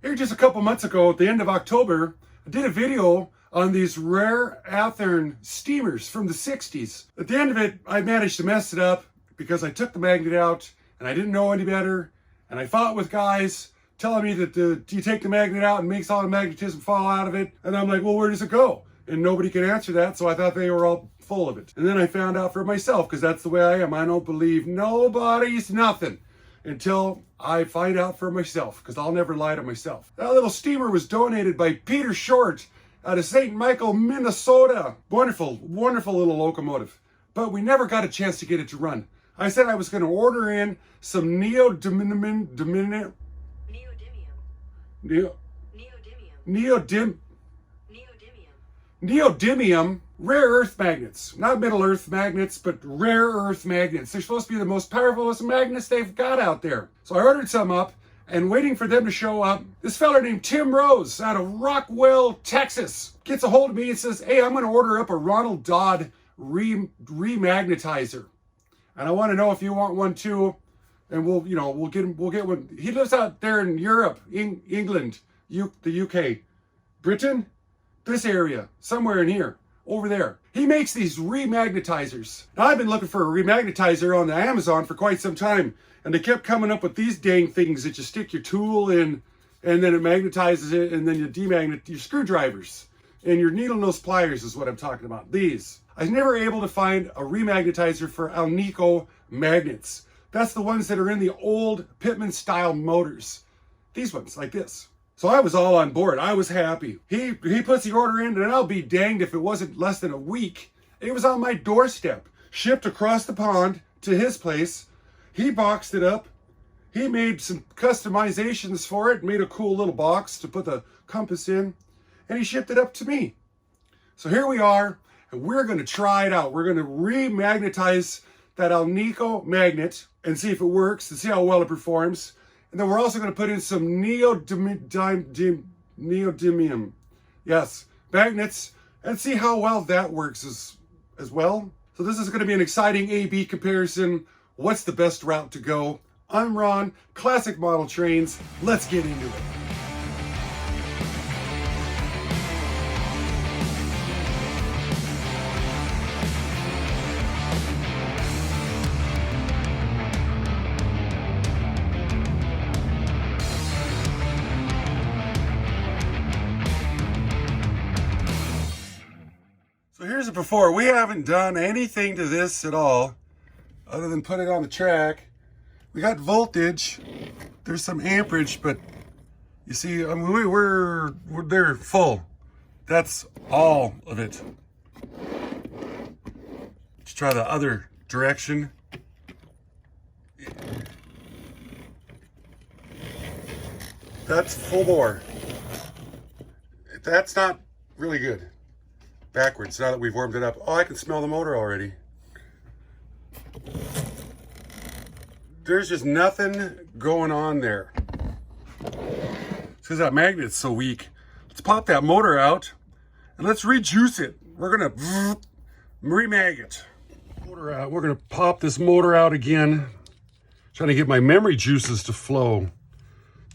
Here just a couple months ago, at the end of October, I did a video on these rare earth steamers from the 60s. At the end of it, I managed to mess it up because I took the magnet out and I didn't know any better. And I fought with guys telling me that you take the magnet out and makes all the magnetism fall out of it. And I'm like, well, where does it go? And nobody could answer that, so I thought they were all full of it. And then I found out for myself, because that's the way I am. I don't believe nobody's nothing until I find out for myself, because I'll never lie to myself. That little steamer was donated by Peter Short out of St. Michael, Minnesota. Wonderful, wonderful little locomotive. But we never got a chance to get it to run. I said I was going to order in some Neodymium Rare Earth magnets. Not Middle Earth magnets, but Rare Earth magnets. They're supposed to be the most powerful magnets they've got out there. So I ordered some up, and waiting for them to show up, this fella named Tim Rose out of Rockwell, Texas, gets a hold of me and says, hey, I'm going to order up a Ronald Dodds Re-Magnetizer. And I want to know if you want one too. And we'll get one. He lives out there in Europe, England, the UK, Britain, this area, somewhere in here, over there. He makes these Re-Magnetizers. Now, I've been looking for a Re-Magnetizer on the Amazon for quite some time, and they kept coming up with these dang things that you stick your tool in, and then it magnetizes it, and then you demagnet your screwdrivers. And your needle nose pliers is what I'm talking about. These. I was never able to find a Re-Magnetizer for Alnico magnets. That's the ones that are in the old Pitman style motors. These ones, like this. So I was all on board. I was happy. He puts the order in, and I'll be danged if it wasn't less than a week. It was on my doorstep, shipped across the pond to his place. He boxed it up. He made some customizations for it, made a cool little box to put the compass in, and he shipped it up to me. So here we are, and we're going to try it out. We're going to re-magnetize that Alnico magnet and see if it works and see how well it performs. And then we're also going to put in some neodymium, yes, magnets, and see how well that works as well. So this is going to be an exciting A-B comparison. What's the best route to go? I'm Ron, Classic Model Trains. Let's get into it. So here's it before. We haven't done anything to this at all other than put it on the track. We got voltage. There's some amperage, but you see, I mean, they're full. That's all of it. Let's try the other direction. That's full bore. That's not really good. Backwards, now that we've warmed it up. Oh, I can smell the motor already. There's just nothing going on there. It's because that magnet's so weak. Let's pop that motor out and let's rejuice it. We're gonna re-magnet. Motor out. We're gonna pop this motor out again. Trying to get my memory juices to flow.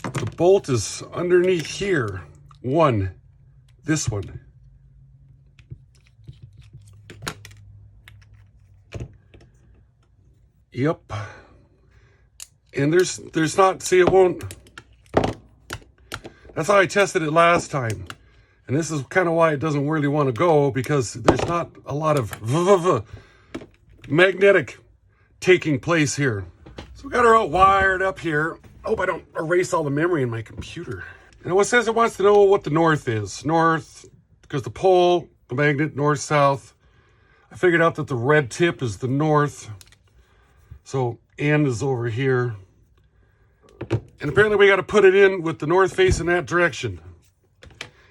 The bolt is underneath here. This one. Yep. And there's not, see, it won't. That's how I tested it last time. And this is kind of why it doesn't really want to go, because there's not a lot of magnetic taking place here. So we got her all wired up here. I hope I don't erase all the memory in my computer. And it says it wants to know what the north is. North, because the pole, the magnet, north, south. I figured out that the red tip is the north. So N is over here. And apparently we got to put it in with the north face in that direction.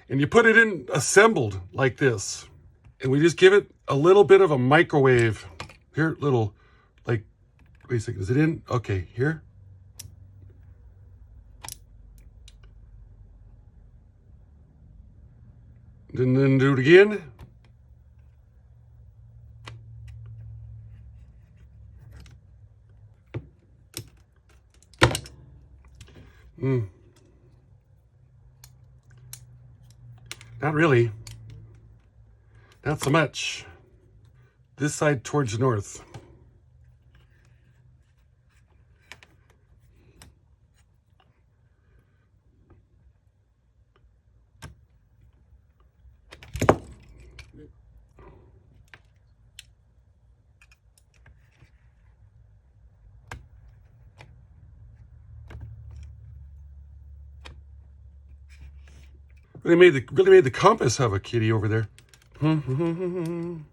And you put it in assembled like this. And we just give it a little bit of a microwave. Here, little, like, wait a second, is it in? Okay, here. And then do it again. Not really. Not so much. This side towards the north. Really made the compass have a kitty over there. I'm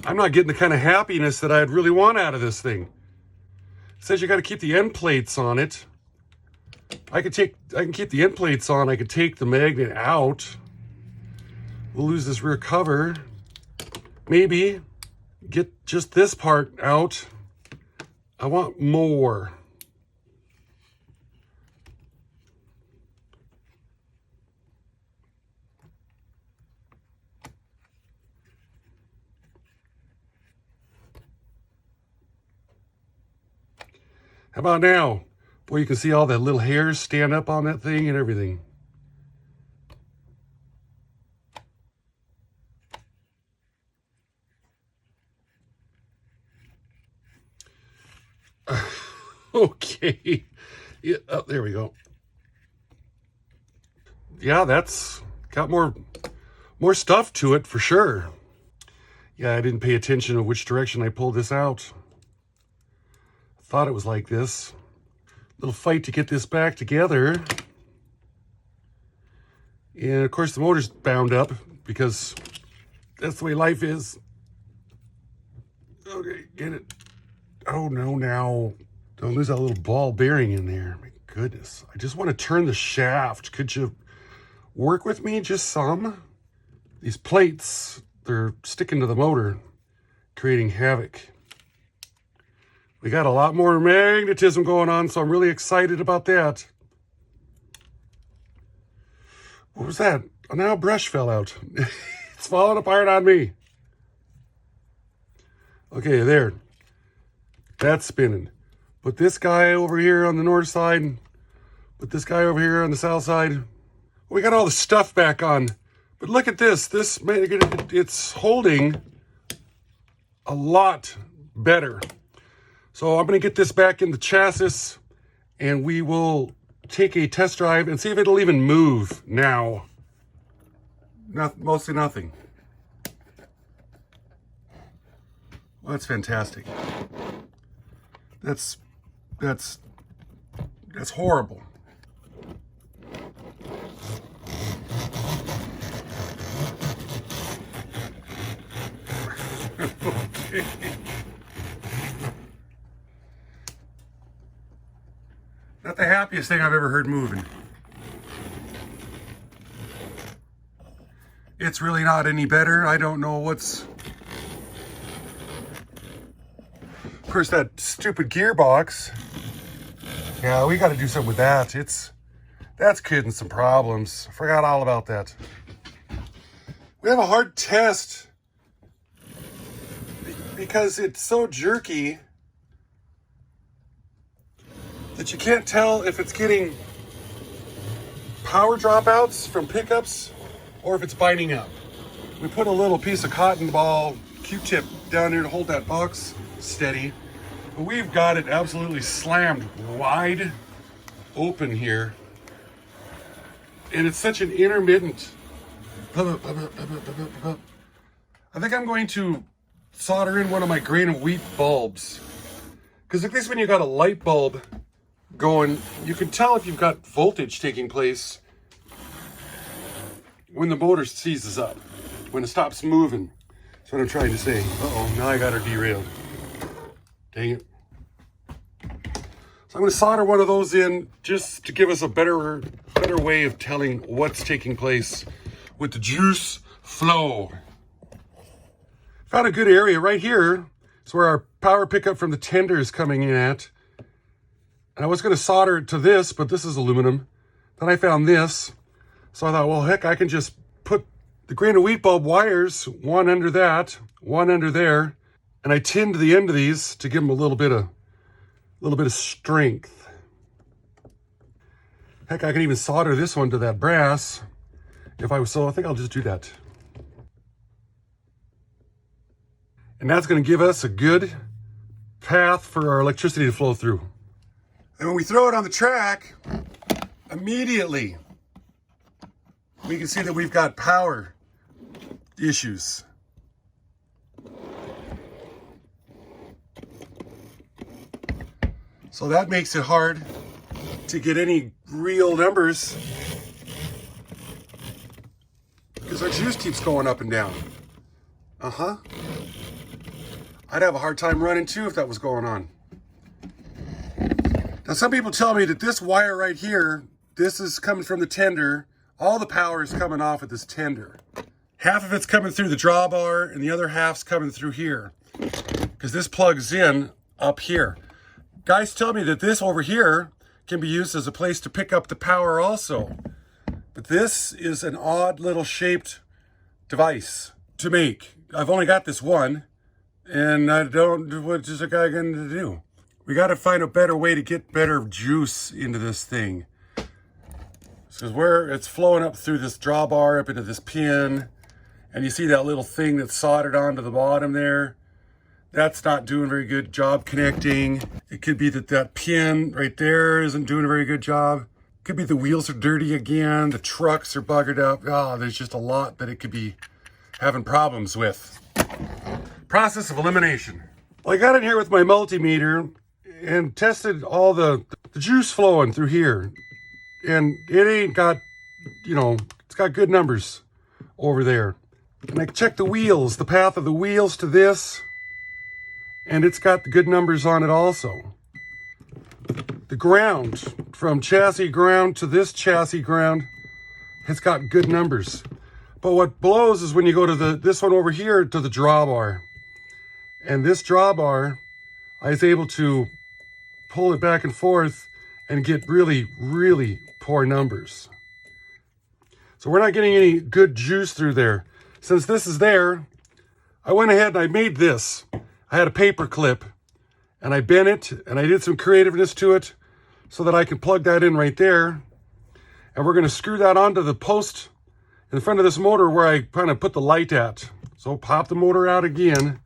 not getting the kind of happiness that I'd really want out of this thing. It says you got to keep the end plates on it. I can keep the end plates on. I could take the magnet out. We'll lose this rear cover. Maybe get just this part out. I want more. How about now? Boy, you can see all the little hairs stand up on that thing and everything. Okay. Yeah, oh, there we go. Yeah, that's got more stuff to it for sure. Yeah, I didn't pay attention to which direction I pulled this out. I thought it was like this. Little fight to get this back together. And of course the motor's bound up because that's the way life is. Okay, get it. Oh no, now. Don't lose that little ball bearing in there. My goodness. I just want to turn the shaft. Could you work with me just some? These plates, they're sticking to the motor, creating havoc. We got a lot more magnetism going on, so I'm really excited about that. What was that? Oh, now a brush fell out. It's falling apart on me. Okay, there. That's spinning. Put this guy over here on the north side. Put this guy over here on the south side. We got all the stuff back on. But look at this. It's holding a lot better. So I'm going to get this back in the chassis and we will take a test drive and see if it'll even move now. Mostly nothing. Well, that's fantastic. That's horrible. Okay. Not the happiest thing I've ever heard moving. It's really not any better. I don't know what's... Of course, that stupid gearbox. Yeah, we got to do something with that. That's creating some problems. Forgot all about that. We have a hard test because it's so jerky that you can't tell if it's getting power dropouts from pickups or if it's binding up. We put a little piece of cotton ball Q-tip down here to hold that box steady. But we've got it absolutely slammed wide open here. And it's such an intermittent. I think I'm going to solder in one of my grain of wheat bulbs. Because at least when you got a light bulb going, you can tell if you've got voltage taking place when the motor seizes up, when it stops moving. That's what I'm trying to say. Uh-oh, now I got her derailed. Dang it. So I'm going to solder one of those in just to give us a better way of telling what's taking place with the juice flow. Found a good area right here. It's where our power pickup from the tender is coming in at. And I was going to solder it to this, but this is aluminum. Then I found this. So I thought, well, heck, I can just put the grain of wheat bulb wires, one under that, one under there. And I tinned the end of these to give them a little bit of strength. Heck, I can even solder this one to that brass if I was so. I think I'll just do that. And that's going to give us a good path for our electricity to flow through. And when we throw it on the track, immediately we can see that we've got power issues. So that makes it hard to get any real numbers because our juice keeps going up and down. I'd have a hard time running too if that was going on. Now some people tell me that this wire right here, this is coming from the tender. All the power is coming off of this tender. Half of it's coming through the drawbar and the other half's coming through here because this plugs in up here. Guys tell me that this over here can be used as a place to pick up the power also. But this is an odd little shaped device to make. I've only got this one and I don't, what is a guy going to do? We got to find a better way to get better juice into this thing. Because where it's flowing up through this drawbar up into this pin, and you see that little thing that's soldered onto the bottom there, that's not doing a very good job connecting. It could be that that pin right there isn't doing a very good job. It could be the wheels are dirty again, the trucks are buggered up. There's just a lot that it could be having problems with. Process of elimination. Well, I got in here with my multimeter and tested all the juice flowing through here. And it ain't got, it's got good numbers over there. And I checked the wheels, the path of the wheels to this, and it's got the good numbers on it also. The ground, from chassis ground to this chassis ground, has got good numbers. But what blows is when you go to this one over here to the drawbar. And this drawbar, I was able to pull it back and forth and get really, really poor numbers. So we're not getting any good juice through there. Since this is there, I went ahead and I made this. I had a paper clip and I bent it and I did some creativeness to it so that I can plug that in right there. And we're going to screw that onto the post in front of this motor where I kind of put the light at. So pop the motor out again,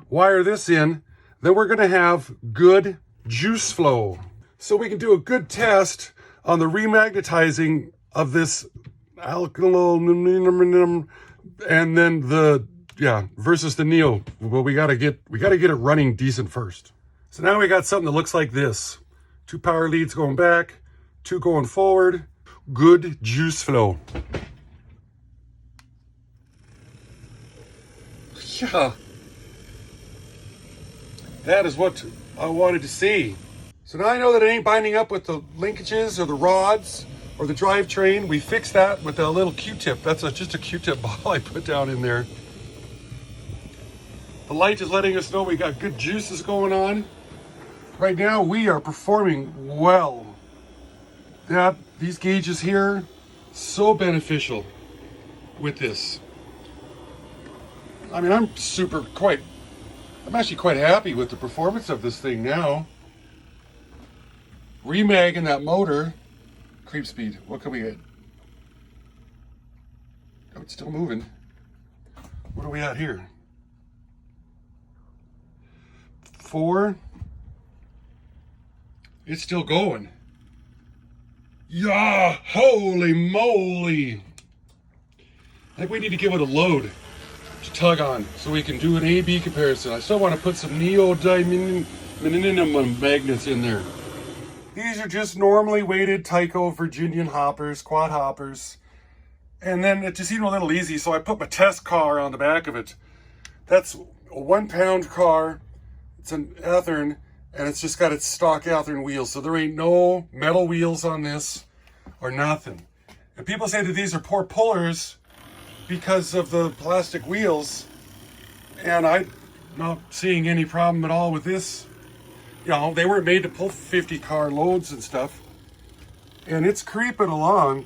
wire this in, then we're going to have good juice flow. So we can do a good test on the remagnetizing of this alnico and then versus the neo. Well, we gotta get it running decent first. So now we got something that looks like this. 2 power leads going back, 2 going forward. Good juice flow. Yeah. That is what I wanted to see. So now I know that it ain't binding up with the linkages or the rods or the drivetrain. We fixed that with a little Q-tip. That's just a Q-tip ball I put down in there. The light is letting us know we got good juices going on. Right now we are performing well. These gauges here, so beneficial with this. I mean, I'm actually quite happy with the performance of this thing now. Remag in that motor. Creep speed, what can we get? Oh, it's still moving. What are we at here? 4. It's still going. Yeah, holy moly. I think we need to give it a load to tug on so we can do an A-B comparison. I still want to put some Neodymium magnets in there. These are just normally weighted Tyco Virginian hoppers, quad hoppers. And then it just seemed a little easy, so I put my test car on the back of it. That's a 1 pound car. It's an Athearn, and it's just got its stock Athearn wheels. So there ain't no metal wheels on this or nothing. And people say that these are poor pullers because of the plastic wheels. And I'm not seeing any problem at all with this. They weren't made to pull 50 car loads and stuff. And it's creeping along.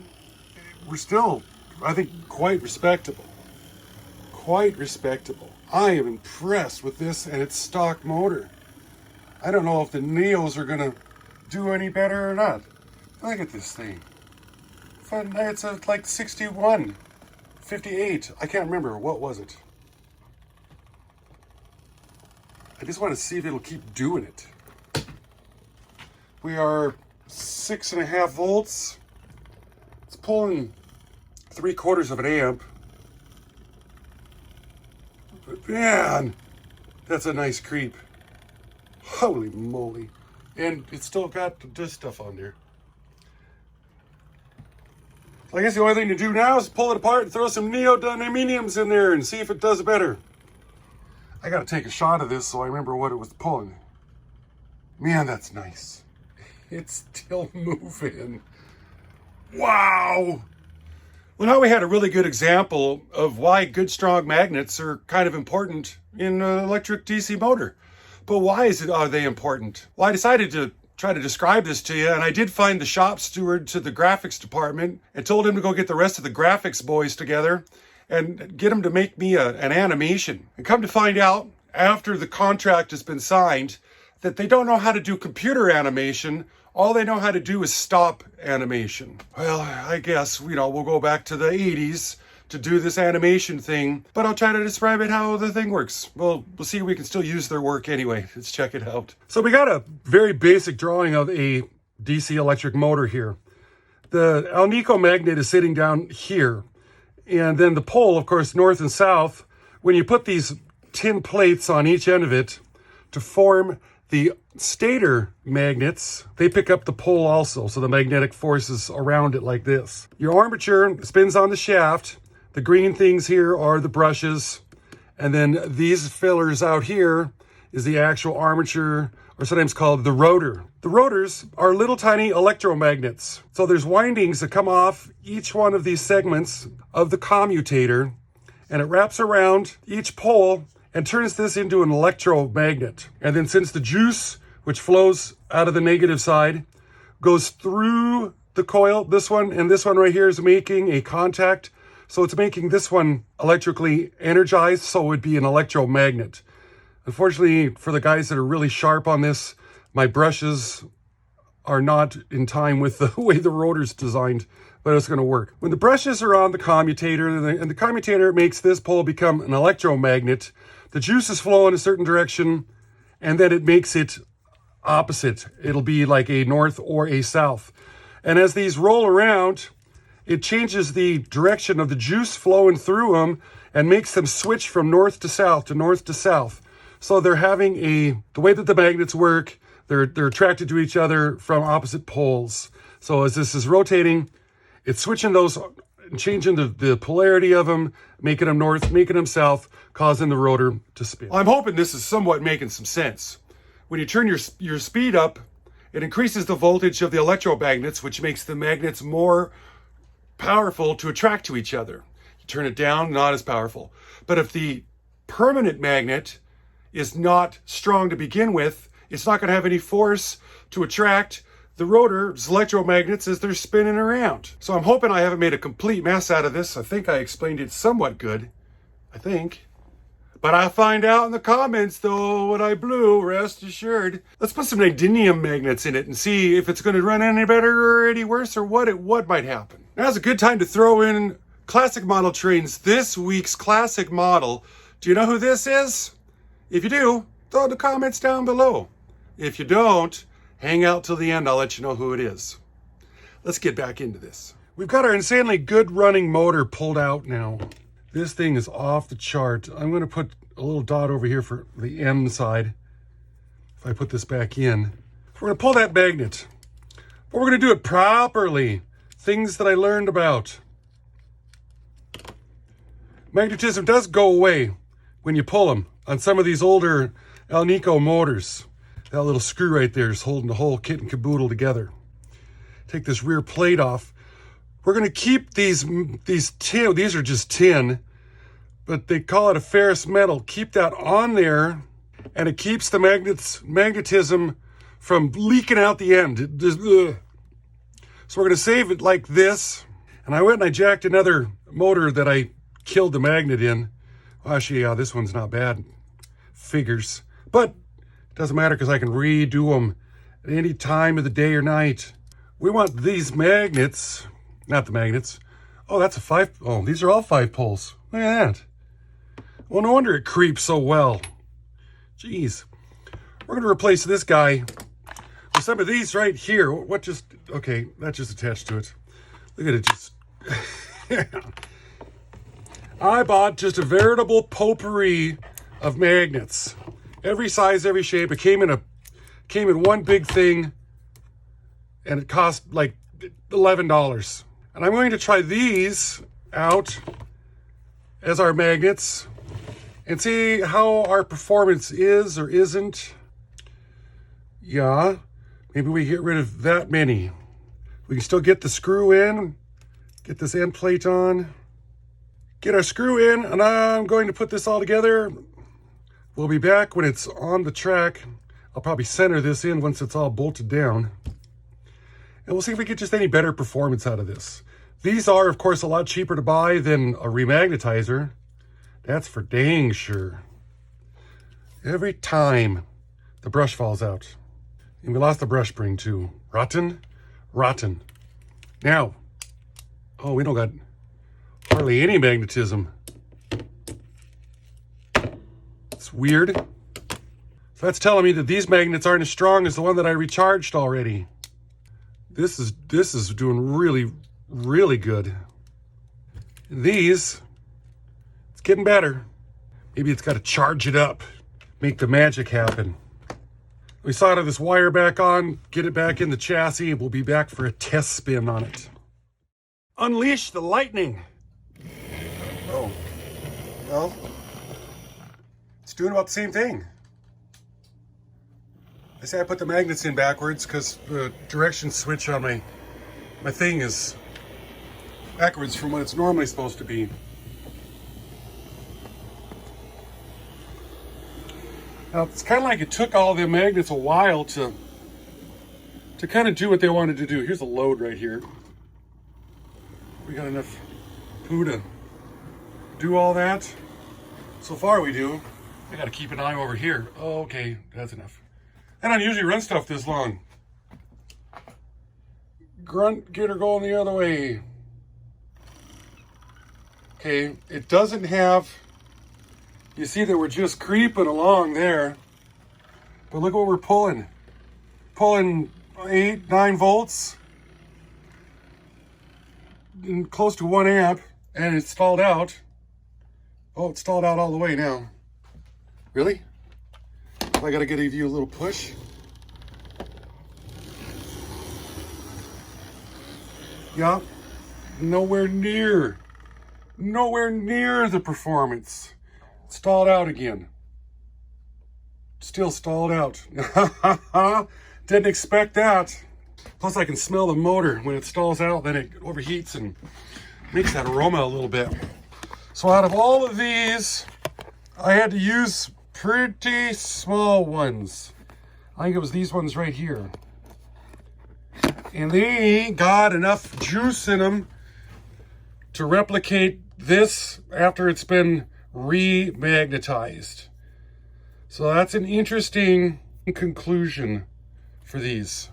We're still, I think, quite respectable. Quite respectable. I am impressed with this and its stock motor. I don't know if the Neos are gonna do any better or not. Look at this thing. it's a like 61, 58. I can't remember. What was it? I just want to see if it'll keep doing it. We are 6.5 volts. It's pulling 3/4 of an amp. But man, that's a nice creep. Holy moly. And it's still got this stuff on there. So I guess the only thing to do now is pull it apart and throw some neodymiums in there and see if it does better. I gotta take a shot of this so I remember what it was pulling. Man, that's nice. It's still moving. Wow. Well, now we had a really good example of why good strong magnets are kind of important in an electric DC motor. But why are they important? Well, I decided to try to describe this to you, and I did find the shop steward to the graphics department and told him to go get the rest of the graphics boys together and get them to make me an animation. And come to find out, after the contract has been signed, that they don't know how to do computer animation. All they know how to do is stop animation. Well, I guess, we'll go back to the 80s to do this animation thing, but I'll try to describe it how the thing works. We'll see if we can still use their work anyway. Let's check it out. So we got a very basic drawing of a DC electric motor here. The Alnico magnet is sitting down here, and then the pole, of course, north and south. When you put these tin plates on each end of it to form the stator magnets, they pick up the pole also, so the magnetic force is around it like this. Your armature spins on the shaft. The green things here are the brushes, and then these fillers out here is the actual armature, or sometimes called the rotor. The rotors are little tiny electromagnets. So there's windings that come off each one of these segments of the commutator, and it wraps around each pole and turns this into an electromagnet. And then since the juice, which flows out of the negative side, goes through the coil, this one and this one right here is making a contact. So it's making this one electrically energized, so it would be an electromagnet. Unfortunately, for the guys that are really sharp on this, my brushes are not in time with the way the rotor's designed, but it's going to work. When the brushes are on the commutator, and the commutator makes this pole become an electromagnet, the juices flow in a certain direction, and then it makes it opposite. It'll be like a north or a south. And as these roll around, it changes the direction of the juice flowing through them and makes them switch from north to south to north to south. So they're having the way that the magnets work, they're attracted to each other from opposite poles. So as this is rotating, it's switching those, changing the polarity of them, making them north, making them south, causing the rotor to spin. I'm hoping this is somewhat making some sense. When you turn your speed up, it increases the voltage of the electromagnets, which makes the magnets more powerful to attract to each other. You turn it down, not as powerful. But if the permanent magnet is not strong to begin with, it's not going to have any force to attract the rotor's electromagnets as they're spinning around. So I'm hoping I haven't made a complete mess out of this. I think I explained it somewhat good. I think. But I'll find out in the comments, though, what I blew, rest assured. Let's put some neodymium magnets in it and see if it's going to run any better or any worse, or what might happen. Now's a good time to throw in classic model trains. This week's classic model. Do you know who this is? If you do, throw the comments down below. If you don't, hang out till the end. I'll let you know who it is. Let's get back into this. We've got our insanely good running motor pulled out now. This thing is off the chart. I'm going to put a little dot over here for the M side. If I put this back in, we're going to pull that magnet, but we're going to do it properly. Things that I learned about. Magnetism does go away when you pull them on some of these older Alnico motors. That little screw right there is holding the whole kit and caboodle together. Take this rear plate off. We're going to keep these tin, these are just tin, but they call it a ferrous metal. Keep that on there, and it keeps the magnetism from leaking out the end. So we're going to save it like this. And I went and I jacked another motor that I killed the magnet in. Well, actually, yeah, this one's not bad. Figures. But it doesn't matter because I can redo them at any time of the day or night. We want these magnets Not the magnets. Oh, that's a 5. Oh, these are all 5 poles. Look at that. Well, no wonder it creeps so well. Jeez. We're going to replace this guy with some of these right here. What just... Okay, that just attached to it. Look at it just... I bought just a veritable potpourri of magnets. Every size, every shape. It came in one big thing, and it cost like $11. And I'm going to try these out as our magnets and see how our performance is or isn't. Yeah, maybe we get rid of that many. We can still get the screw in, get this end plate on, get our screw in, and I'm going to put this all together. We'll be back when it's on the track. I'll probably center this in once it's all bolted down. And we'll see if we get just any better performance out of this. These are, of course, a lot cheaper to buy than a Re-Magnetizer. That's for dang sure. Every time the brush falls out. And we lost the brush spring too. Rotten. Now, oh, we don't got hardly any magnetism. It's weird. So that's telling me that these magnets aren't as strong as the one that I recharged already. This is doing really good. These, it's getting better. Maybe it's got to charge it up, make the magic happen. We solder this wire back on, get it back in the chassis, and we'll be back for a test spin on it. Unleash the lightning. Oh, well, it's doing about the same thing. I say I put the magnets in backwards because the direction switch on my thing is backwards from what it's normally supposed to be. Now, it's kind of like it took all the magnets a while to kind of do what they wanted to do. Here's a load right here. We got enough poo to do all that. So far we do. I got to keep an eye over here. Oh, okay, that's enough. I don't usually run stuff this long. Grunt, get her going the other way. Okay, it doesn't have... You see that we're just creeping along there. But look what we're pulling. Pulling 8, 9 volts. And close to 1 amp. And it stalled out. Oh, it stalled out all the way now. Really? I gotta give you a little push. Yeah. Nowhere near the performance. Stalled out again. Still stalled out. Didn't expect that. Plus I can smell the motor. When it stalls out, then it overheats and makes that aroma a little bit. So out of all of these, I had to use pretty small ones. I think it was these ones right here. And they got enough juice in them to replicate this after it's been re-magnetized. So that's an interesting conclusion for these.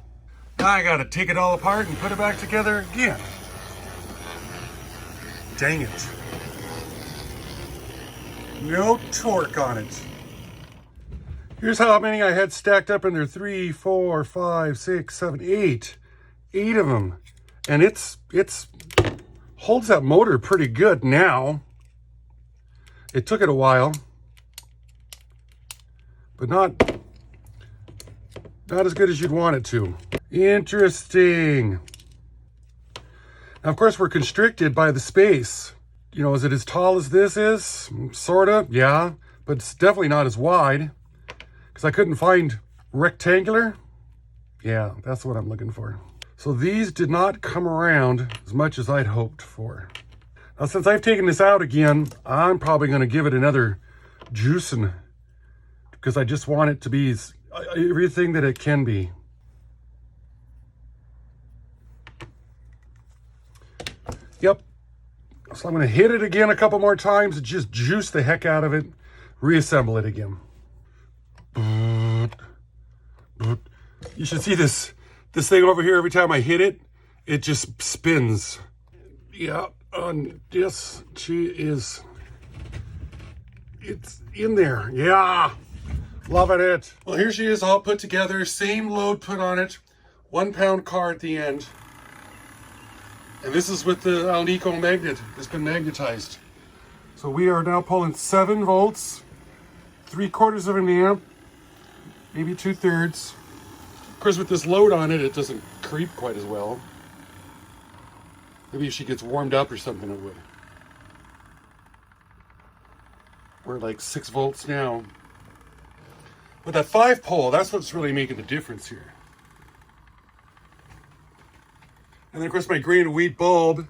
Now I gotta take it all apart and put it back together again. Dang it. No torque on it. Here's how many I had stacked up in there. 3, 4, 5, 6, 7, 8. 8 of them. And it's holds that motor pretty good now. It took it a while, but not as good as you'd want it to. Interesting. Now, of course, we're constricted by the space. You know, is it as tall as this is? Sorta, yeah, but it's definitely not as wide because I couldn't find rectangular. Yeah, that's what I'm looking for. So these did not come around as much as I'd hoped for. Now, since I've taken this out again, I'm probably going to give it another juicing because I just want it to be everything that it can be. Yep. So I'm going to hit it again a couple more times and just juice the heck out of it, reassemble it again. You should see this thing over here. Every time I hit it, it just spins. Yeah, on this, it's in there. Yeah, loving it. Well, here she is all put together, same load put on it, 1 pound car at the end. And this is with the Alnico magnet. It's been magnetized. So we are now pulling 7 volts, 3/4 of an amp, maybe 2/3. Of course, with this load on it, it doesn't creep quite as well. Maybe if she gets warmed up or something, it would. We're like 6 volts now. With that 5-pole, that's what's really making the difference here. And then, of course, my grain of wheat bulb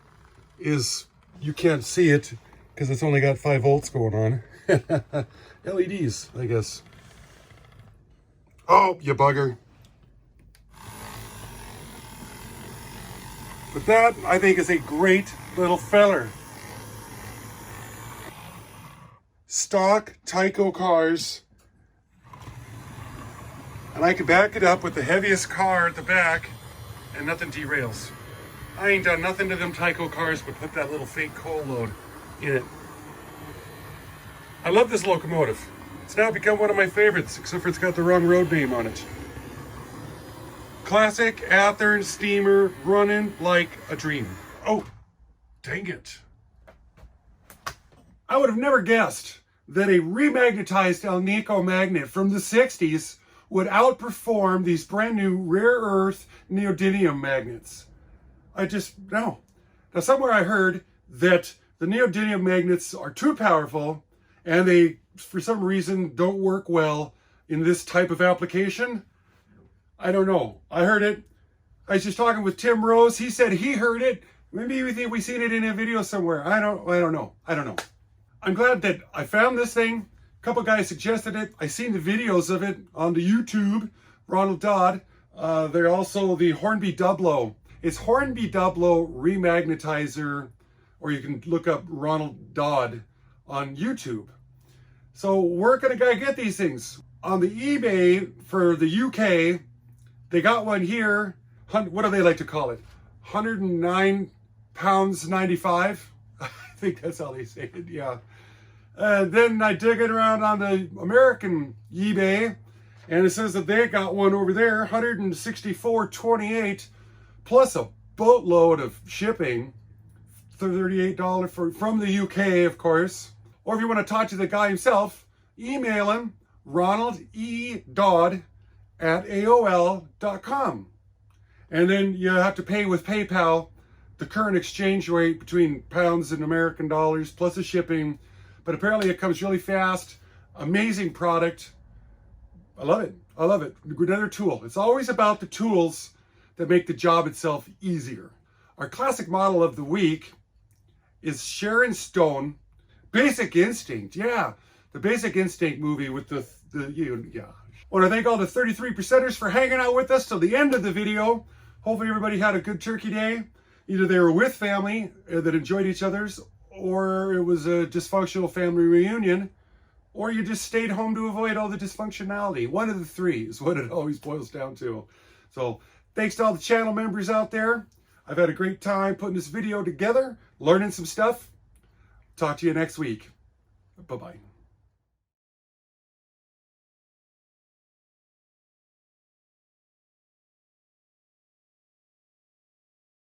is, you can't see it because it's only got 5 volts going on. LEDs, I guess. Oh, you bugger. But that, I think, is a great little feller. Stock Tyco cars. And I can back it up with the heaviest car at the back and nothing derails. I ain't done nothing to them Tyco cars but put that little fake coal load in it. I love this locomotive. It's now become one of my favorites, except for it's got the wrong road name on it. Classic Athearn steamer running like a dream. Oh, dang it. I would have never guessed that a remagnetized Alnico magnet from the 60s would outperform these brand new rare earth neodymium magnets. I just, no. Now, somewhere I heard that the neodymium magnets are too powerful and they, for some reason, don't work well in this type of application. I don't know. I heard it. I was just talking with Tim Rose. He said he heard it. Maybe we think we've seen it in a video somewhere. I don't know. I'm glad that I found this thing. A couple guys suggested it. I seen the videos of it on the YouTube. Ronald Dodds. They're also the Hornby Dublo. It's Hornby Dublo Re-Magnetizer, or you can look up Ronald Dodds on YouTube. So where can a guy get these things? On the eBay for the UK, they got one here. What do they like to call it? £109.95. I think that's how they say it, yeah. Then I dig it around on the American eBay, and it says that they got one over there, $164.28, plus a boatload of shipping, $38 from the UK, of course. Or if you want to talk to the guy himself, email him, ronald.e.dodd@aol.com. And then you have to pay with PayPal the current exchange rate between pounds and American dollars, plus the shipping. But apparently it comes really fast. Amazing product. I love it. I love it. Another tool. It's always about the tools that make the job itself easier. Our classic model of the week is Sharon Stone, Basic Instinct. Yeah, the Basic Instinct movie with the yeah. I want to thank all the 33%ers for hanging out with us till the end of the video. Hopefully everybody had a good turkey day. Either they were with family that enjoyed each other's, or it was a dysfunctional family reunion, or you just stayed home to avoid all the dysfunctionality. One of the three is what it always boils down to. So thanks to all the channel members out there. I've had a great time putting this video together, learning some stuff. Talk to you next week. Bye-bye.